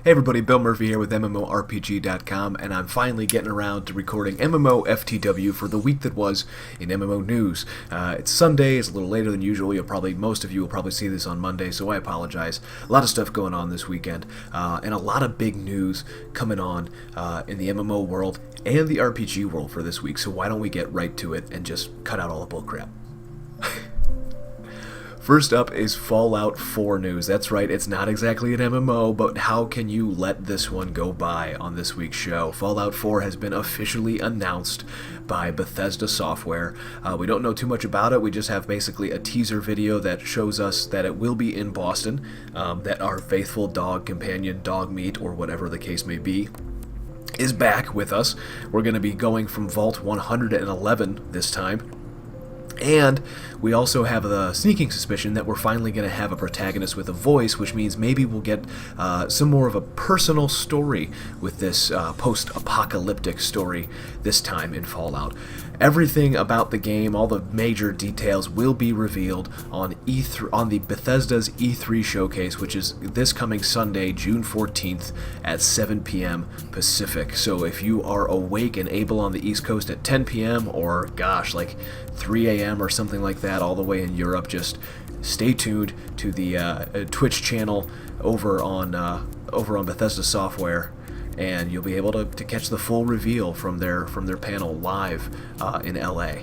Hey everybody, Bill Murphy here with MMORPG.com, and I'm finally getting around to recording MMOFTW for the week that was in MMO news. It's Sunday, it's a little later than usual. Most of you will probably see this on Monday, so I apologize. A lot of stuff going on this weekend, and a lot of big news coming on in the MMO world and the RPG world for this week, so why don't we get right to it and just cut out all the bullcrap. First up is Fallout 4 news. That's right, it's not exactly an MMO, but how can you let this one go by on this week's show? Fallout 4 has been officially announced by Bethesda Software. We don't know too much about it. We just have basically a teaser video that shows us that it will be in Boston, that our faithful dog companion, Dogmeat, or whatever the case may be, is back with us. We're going to be going from Vault 111 this time. And we also have the sneaking suspicion that we're finally going to have a protagonist with a voice, which means maybe we'll get some more of a personal story with this post-apocalyptic story this time in Fallout. Everything about the game, all the major details, will be revealed on the Bethesda's E3 showcase, which is this coming Sunday, June 14th at 7 p.m. Pacific. So if you are awake and able on the East Coast at 10 p.m. or, gosh, like 3 a.m. or something like that all the way in Europe, just stay tuned to the Twitch channel over on Bethesda Software, and you'll be able to catch the full reveal from their panel live in LA.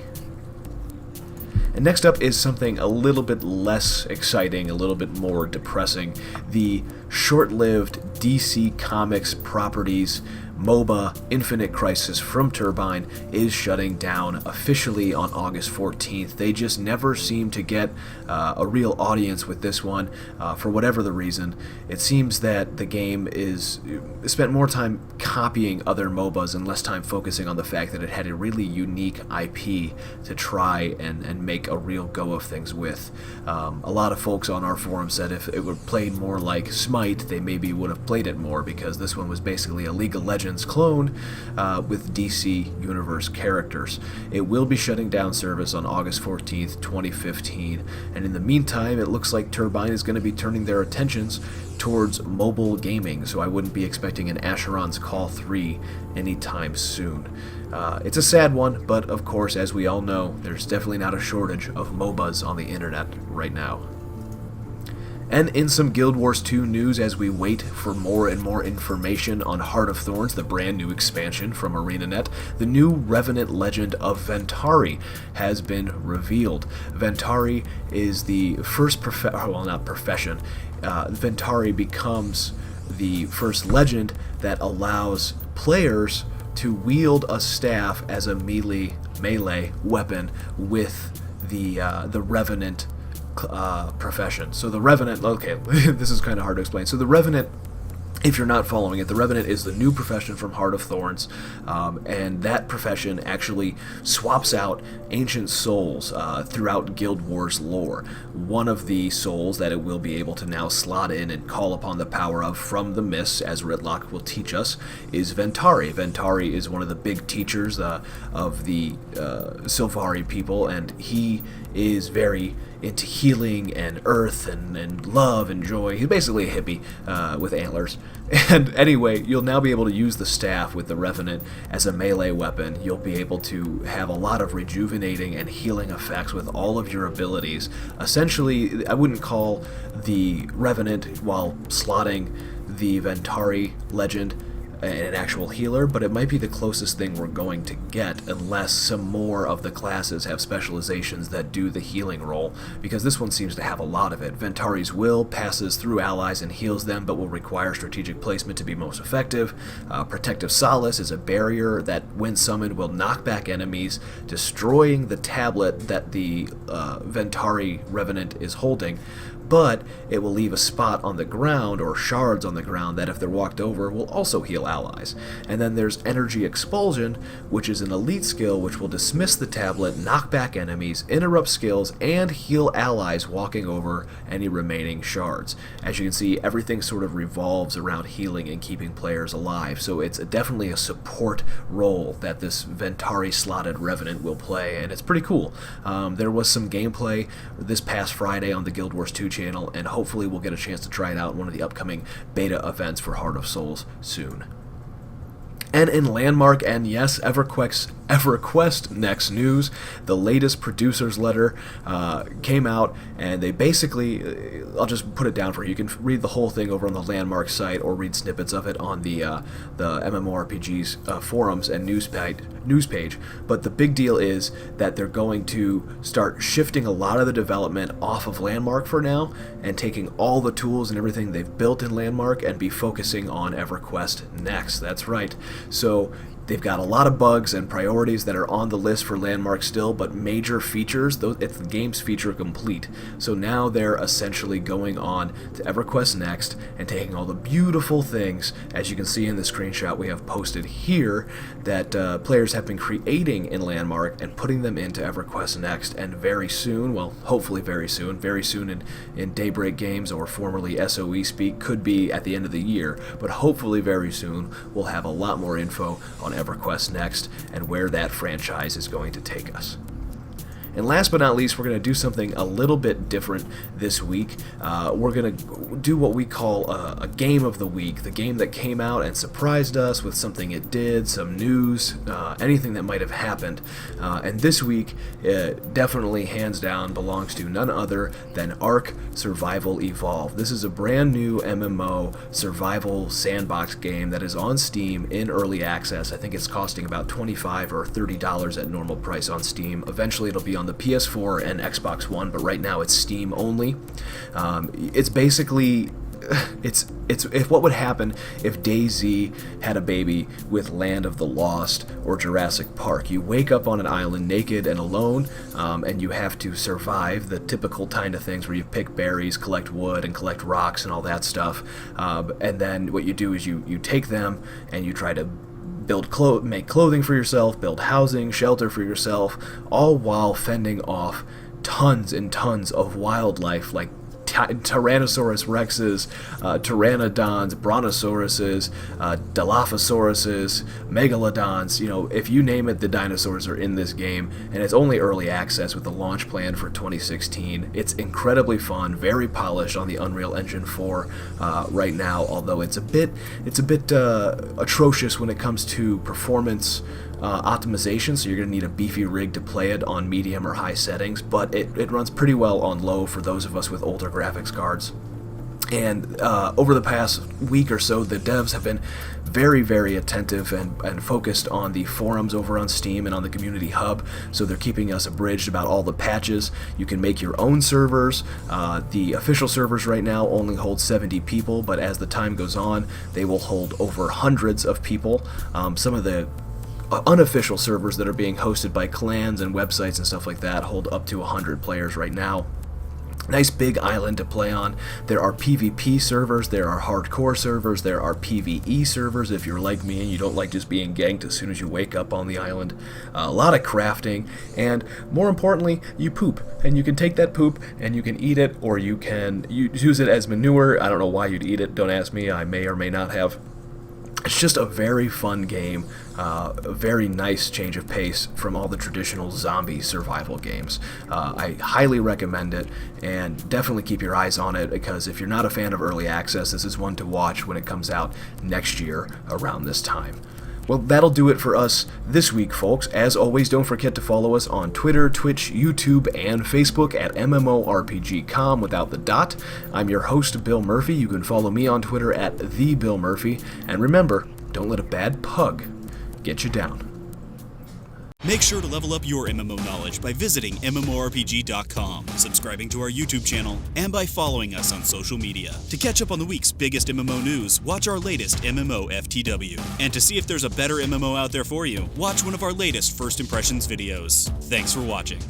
And next up is something a little bit less exciting, a little bit more depressing. The short-lived DC Comics properties MOBA Infinite Crisis from Turbine is shutting down officially on August 14th. They just never seem to get a real audience with this one for whatever the reason. It seems that the game is spent more time copying other MOBAs and less time focusing on the fact that it had a really unique IP to try and make a real go of things with. A lot of folks on our forum said if it were played more like Smite, they maybe would have played it more, because this one was basically a League of Legends clone with DC Universe characters. It will be shutting down service on August 14th, 2015, and in the meantime, it looks like Turbine is going to be turning their attentions towards mobile gaming, so I wouldn't be expecting an Asheron's Call 3 anytime soon. It's a sad one, but of course, as we all know, there's definitely not a shortage of MOBAs on the internet right now. And in some Guild Wars 2 news, as we wait for more and more information on Heart of Thorns, the brand new expansion from ArenaNet, the new Revenant legend of Ventari has been revealed. Ventari is the first Ventari becomes the first legend that allows players to wield a staff as a melee weapon with the Revenant profession. So the Revenant, okay, this is kind of hard to explain. So the Revenant, if you're not following it, the Revenant is the new profession from Heart of Thorns, and that profession actually swaps out ancient souls throughout Guild Wars lore. One of the souls that it will be able to now slot in and call upon the power of from the mists, as Ritlock will teach us, is Ventari. Ventari is one of the big teachers of the Sylvari people, and he is very into healing and earth and love and joy. He's basically a hippie with antlers. And anyway, you'll now be able to use the staff with the Revenant as a melee weapon. You'll be able to have a lot of rejuvenating and healing effects with all of your abilities. Essentially, I wouldn't call the Revenant, while slotting the Ventari legend, an actual healer, but it might be the closest thing we're going to get, unless some more of the classes have specializations that do the healing role, because this one seems to have a lot of it. Ventari's Will passes through allies and heals them, but will require strategic placement to be most effective. Protective Solace is a barrier that, when summoned, will knock back enemies, destroying the tablet that the Ventari Revenant is holding, but it will leave a spot on the ground, or shards on the ground, that if they're walked over will also heal allies. And then there's Energy Expulsion, which is an elite skill which will dismiss the tablet, knock back enemies, interrupt skills, and heal allies walking over any remaining shards. As you can see, everything sort of revolves around healing and keeping players alive, so it's definitely a support role that this Ventari slotted Revenant will play, and it's pretty cool. There was some gameplay this past Friday on the Guild Wars 2 channel, and hopefully we'll get a chance to try it out in one of the upcoming beta events for Heart of Souls soon. And in Landmark and yes, EverQuest Next news, the latest producer's letter came out, and they basically, I'll just put it down for you. You can read the whole thing over on the Landmark site or read snippets of it on the MMORPG's forums and news page. But the big deal is that they're going to start shifting a lot of the development off of Landmark for now and taking all the tools and everything they've built in Landmark and be focusing on EverQuest Next. That's right. So they've got a lot of bugs and priorities that are on the list for Landmark still, but major features, it's the game's feature complete. So now they're essentially going on to EverQuest Next and taking all the beautiful things, as you can see in the screenshot we have posted here, that players have been creating in Landmark and putting them into EverQuest Next. And very soon, well, hopefully very soon in Daybreak Games, or formerly SOE speak, could be at the end of the year, but hopefully very soon we'll have a lot more info on EverQuest Next and where that franchise is going to take us. And last but not least, we're going to do something a little bit different this week. We're going to do what we call a game of the week, the game that came out and surprised us with something it did, some news, anything that might have happened. And this week, definitely hands down belongs to none other than Ark Survival Evolved. This is a brand new MMO survival sandbox game that is on Steam in early access. I think it's costing about $25 or $30 at normal price on Steam. Eventually it'll be on the PS4 and Xbox One, but right now it's Steam only. It's basically it's what would happen if DayZ had a baby with Land of the Lost or Jurassic Park. You wake up on an island naked and alone, and you have to survive the typical kind of things where you pick berries, collect wood, and collect rocks and all that stuff. And then what you do is you take them and you try to make clothing for yourself, build housing, shelter for yourself, all while fending off tons and tons of wildlife like Tyrannosaurus rexes, pteranodons, brontosauruses, dilophosauruses, megalodons. You know, if you name it, the dinosaurs are in this game, and it's only early access with the launch plan for 2016. It's incredibly fun, very polished on the Unreal Engine 4 right now, although it's a bit atrocious when it comes to performance optimization, so you're going to need a beefy rig to play it on medium or high settings, but it runs pretty well on low for those of us with older graphics cards. And over the past week or so, the devs have been very, very attentive and focused on the forums over on Steam and on the community hub, so they're keeping us abridged about all the patches. You can make your own servers. The official servers right now only hold 70 people, but as the time goes on, they will hold over hundreds of people. Some of the unofficial servers that are being hosted by clans and websites and stuff like that hold up to 100 players right now. Nice big island to play on. There are PvP servers, there are hardcore servers, there are PvE servers if you're like me and you don't like just being ganked as soon as you wake up on the island. A lot of crafting, and more importantly, you poop. And you can take that poop and you can eat it, or you can use it as manure. I don't know why you'd eat it, don't ask me, I may or may not have. It's just a very fun game, a very nice change of pace from all the traditional zombie survival games. I highly recommend it, and definitely keep your eyes on it, because if you're not a fan of early access, this is one to watch when it comes out next year around this time. Well, that'll do it for us this week, folks. As always, don't forget to follow us on Twitter, Twitch, YouTube, and Facebook at MMORPG.com without the dot. I'm your host, Bill Murphy. You can follow me on Twitter at TheBillMurphy. And remember, don't let a bad pug get you down. Make sure to level up your MMO knowledge by visiting MMORPG.com, subscribing to our YouTube channel, and by following us on social media. To catch up on the week's biggest MMO news, watch our latest MMOFTW. And to see if there's a better MMO out there for you, watch one of our latest First Impressions videos. Thanks for watching.